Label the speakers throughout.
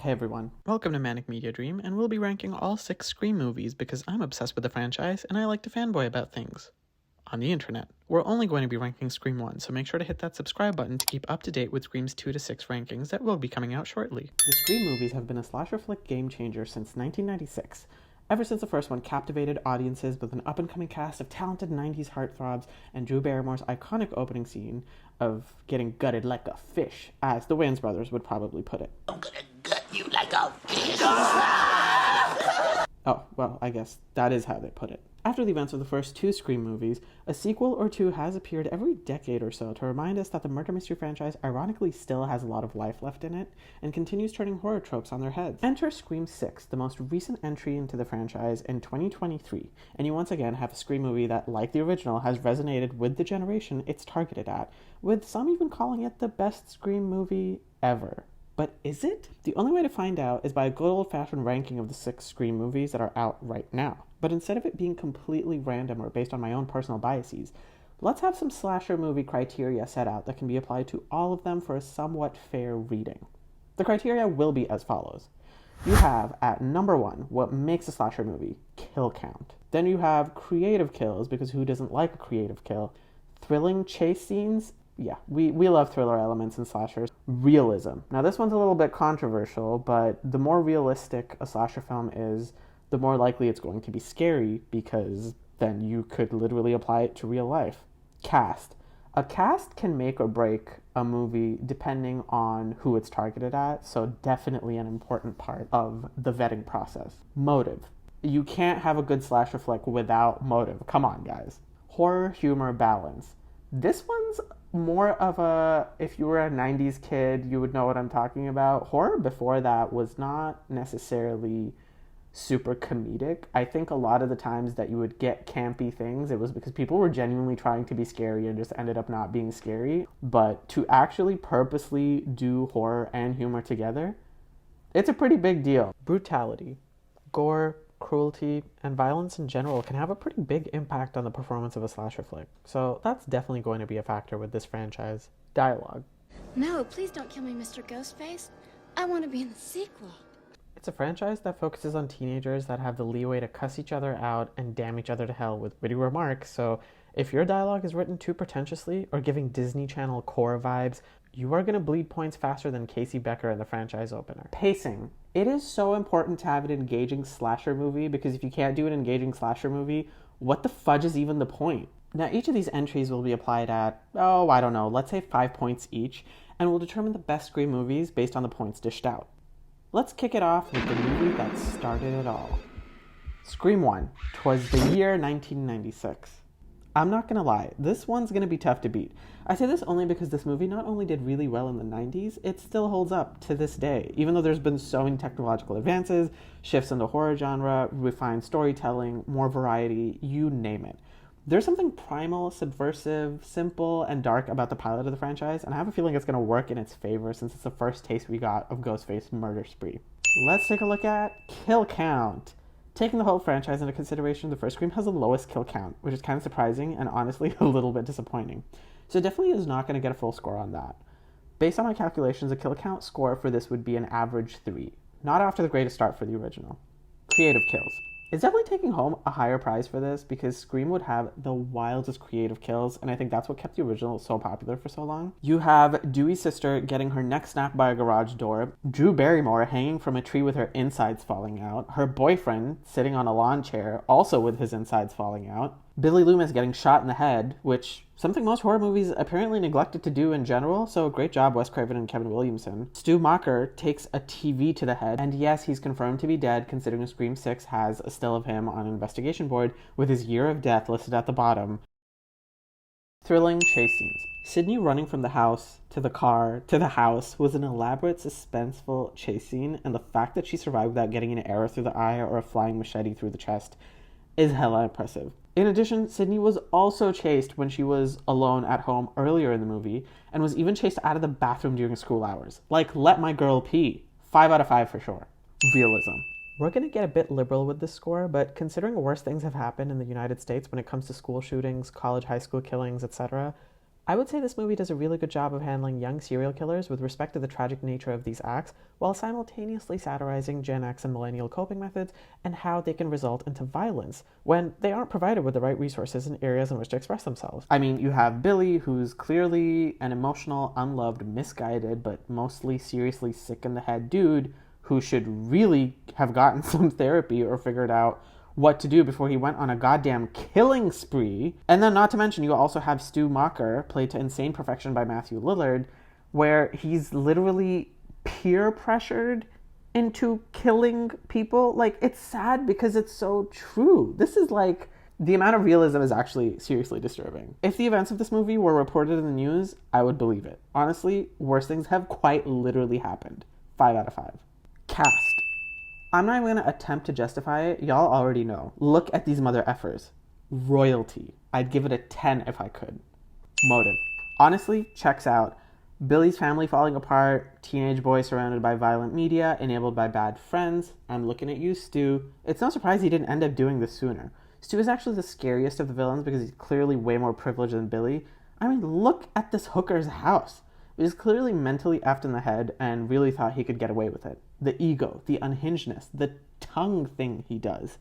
Speaker 1: Hey everyone, welcome to Manic Media Dream, and we'll be ranking all 6 Scream movies because I'm obsessed with the franchise and I like to fanboy about things. On the internet, we're only going to be ranking Scream 1, so make sure to hit that subscribe button to keep up to date with Scream's 2 to 6 rankings that will be coming out shortly. The Scream movies have been a slasher flick game changer since 1996. Ever since the first one captivated audiences with an up-and-coming cast of talented 90s heartthrobs and Drew Barrymore's iconic opening scene of getting gutted like a fish, as the Wayans brothers would probably put it.
Speaker 2: I'm gonna gut you like a fish.
Speaker 1: Oh, well, I guess that is how they put it. After the events of the first 2 Scream movies, a sequel or 2 has appeared every decade or so to remind us that the murder mystery franchise ironically still has a lot of life left in it and continues turning horror tropes on their heads. Enter Scream 6, the most recent entry into the franchise in 2023, and you once again have a Scream movie that, like the original, has resonated with the generation it's targeted at, with some even calling it the best Scream movie ever. But is it? The only way to find out is by a good old-fashioned ranking of the 6 Scream movies that are out right now. But instead of it being completely random or based on my own personal biases, let's have some slasher movie criteria set out that can be applied to all of them for a somewhat fair reading. The criteria will be as follows. You have, at number 1, what makes a slasher movie, kill count. Then you have creative kills, because who doesn't like a creative kill? Thrilling chase scenes. Yeah, we love thriller elements in slashers. Realism. Now this one's a little bit controversial, but the more realistic a slasher film is, the more likely it's going to be scary, because then you could literally apply it to real life. Cast. A cast can make or break a movie depending on who it's targeted at, so definitely an important part of the vetting process. Motive. You can't have a good slasher flick without motive. Come on, guys. Horror, humor, balance. This one's more of a, if you were a 90s kid, you would know what I'm talking about. Horror before that was not necessarily super comedic. I think a lot of the times that you would get campy things, it was because people were genuinely trying to be scary and just ended up not being scary. But to actually purposely do horror and humor together, it's a pretty big deal. Brutality, gore, cruelty, and violence in general can have a pretty big impact on the performance of a slasher flick. So that's definitely going to be a factor with this franchise. Dialogue.
Speaker 3: No, please don't kill me, Mr. Ghostface. I want to be in the sequel.
Speaker 1: It's a franchise that focuses on teenagers that have the leeway to cuss each other out and damn each other to hell with witty remarks, so if your dialogue is written too pretentiously or giving Disney Channel core vibes, you are going to bleed points faster than Casey Becker in the franchise opener. Pacing. It is so important to have an engaging slasher movie, because if you can't do an engaging slasher movie, what the fudge is even the point? Now, each of these entries will be applied at, I don't know, let's say 5 points each, and will determine the best Scream movies based on the points dished out. Let's kick it off with the movie that started it all. Scream 1. 'Twas the year 1996. I'm not gonna lie, this one's gonna be tough to beat. I say this only because this movie not only did really well in the 90s, it still holds up to this day, even though there's been so many technological advances, shifts in the horror genre, refined storytelling, more variety, you name it. There's something primal, subversive, simple, and dark about the pilot of the franchise, and I have a feeling it's going to work in its favor since it's the first taste we got of Ghostface's murder spree. Let's take a look at kill count. Taking the whole franchise into consideration, the first Scream has the lowest kill count, which is kind of surprising and honestly a little bit disappointing. So it definitely is not going to get a full score on that. Based on my calculations, a kill count score for this would be an average 3, not after the greatest start for the original. Creative kills. It's definitely taking home a higher prize for this because Scream would have the wildest creative kills, and I think that's what kept the original so popular for so long. You have Dewey's sister getting her neck snapped by a garage door, Drew Barrymore hanging from a tree with her insides falling out, her boyfriend sitting on a lawn chair, also with his insides falling out, Billy Loomis getting shot in the head, which something most horror movies apparently neglected to do in general, so great job Wes Craven and Kevin Williamson. Stu Macher takes a TV to the head, and yes, he's confirmed to be dead considering Scream 6 has a still of him on an investigation board with his year of death listed at the bottom. Thrilling chase scenes. Sydney running from the house to the car to the house was an elaborate, suspenseful chase scene, and the fact that she survived without getting an arrow through the eye or a flying machete through the chest is hella impressive. In addition, Sydney was also chased when she was alone at home earlier in the movie, and was even chased out of the bathroom during school hours. Like, let my girl pee. 5 out of 5 for sure. Realism. We're going to get a bit liberal with this score, but considering worse things have happened in the United States when it comes to school shootings, college high school killings, etc., I would say this movie does a really good job of handling young serial killers with respect to the tragic nature of these acts, while simultaneously satirizing Gen X and millennial coping methods and how they can result into violence when they aren't provided with the right resources and areas in which to express themselves. I mean, you have Billy, who's clearly an emotional, unloved, misguided, but mostly seriously sick in the head dude who should really have gotten some therapy or figured out what to do before he went on a goddamn killing spree. And then not to mention, you also have Stu Macher, played to insane perfection by Matthew Lillard, where he's literally peer pressured into killing people. Like, it's sad because it's so true. This is like, the amount of realism is actually seriously disturbing. If the events of this movie were reported in the news, I would believe it. Honestly, worse things have quite literally happened. 5 out of 5. Cast. I'm not even going to attempt to justify it. Y'all already know. Look at these mother effers. Royalty. I'd give it a 10 if I could. Motive. Honestly, checks out. Billy's family falling apart, teenage boy surrounded by violent media, enabled by bad friends. I'm looking at you, Stu. It's no surprise he didn't end up doing this sooner. Stu is actually the scariest of the villains because he's clearly way more privileged than Billy. I mean, look at this hooker's house. He's clearly mentally effed in the head and really thought he could get away with it. The ego, the unhingedness, the tongue thing he does.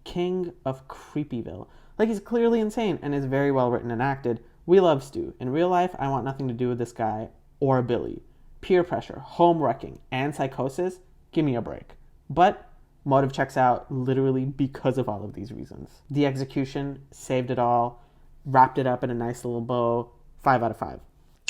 Speaker 1: King of Creepyville. Like, he's clearly insane and is very well written and acted. We love Stu. In real life, I want nothing to do with this guy or Billy. Peer pressure, home wrecking, and psychosis, give me a break. But motive checks out literally because of all of these reasons. The execution saved it all, wrapped it up in a nice little bow. 5 out of 5.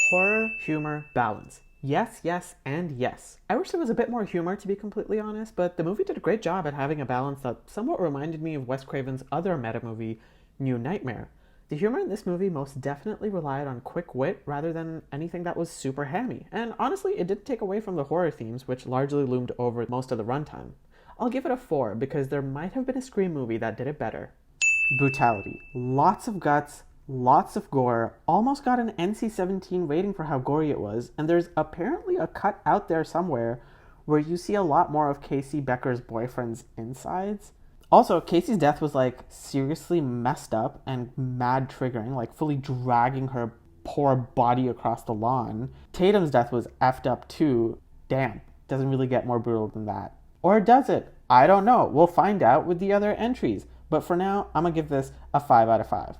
Speaker 1: Horror, humor, balance. Yes, yes, and yes. I wish there was a bit more humor, to be completely honest, but the movie did a great job at having a balance that somewhat reminded me of Wes Craven's other meta movie, New Nightmare. The humor in this movie most definitely relied on quick wit rather than anything that was super hammy, and honestly, it didn't take away from the horror themes, which largely loomed over most of the runtime. I'll give it a 4 because there might have been a Scream movie that did it better. Brutality. Lots of guts, lots of gore, almost got an NC-17 rating for how gory it was, and there's apparently a cut out there somewhere where you see a lot more of Casey Becker's boyfriend's insides. Also, Casey's death was like seriously messed up and mad triggering, like fully dragging her poor body across the lawn. Tatum's death was effed up too. Damn, doesn't really get more brutal than that. Or does it? I don't know. We'll find out with the other entries. But for now, I'm gonna give this a 5 out of 5.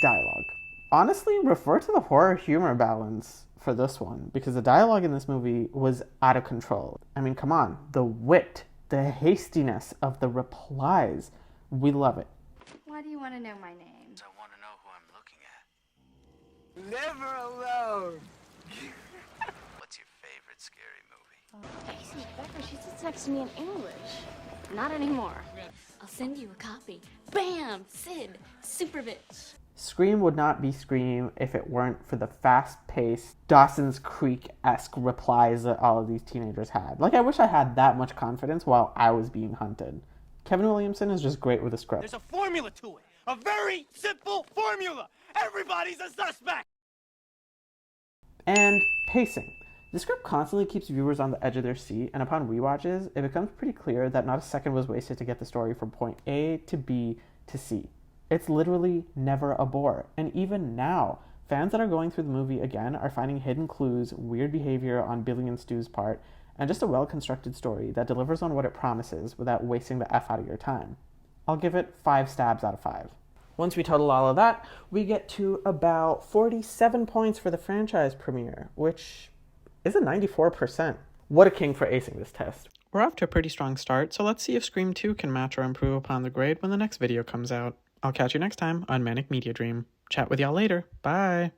Speaker 1: Dialogue. Honestly, refer to the horror humor balance for this one because the dialogue in this movie was out of control. I mean, come on. The wit, the hastiness of the replies. We love it.
Speaker 3: Why do you want to know my name?
Speaker 2: I want to know who I'm looking at. Never alone. What's your favorite scary movie?
Speaker 3: Casey Becker, she sits next to me in English. Not anymore. I'll send you a copy. Bam! Sid, super bitch.
Speaker 1: Scream would not be Scream if it weren't for the fast-paced, Dawson's Creek-esque replies that all of these teenagers had. Like, I wish I had that much confidence while I was being hunted. Kevin Williamson is just great with a script.
Speaker 4: There's a formula to it. A very simple formula. Everybody's a suspect.
Speaker 1: And pacing. The script constantly keeps viewers on the edge of their seat, and upon rewatches, it becomes pretty clear that not a second was wasted to get the story from point A to B to C. It's literally never a bore. And even now, fans that are going through the movie again are finding hidden clues, weird behavior on Billy and Stu's part, and just a well-constructed story that delivers on what it promises without wasting the F out of your time. I'll give it 5 stabs out of 5. Once we total all of that, we get to about 47 points for the franchise premiere, which is a 94%. What a king for acing this test. We're off to a pretty strong start, so let's see if Scream 2 can match or improve upon the grade when the next video comes out. I'll catch you next time on Manic Media Dream. Chat with y'all later. Bye!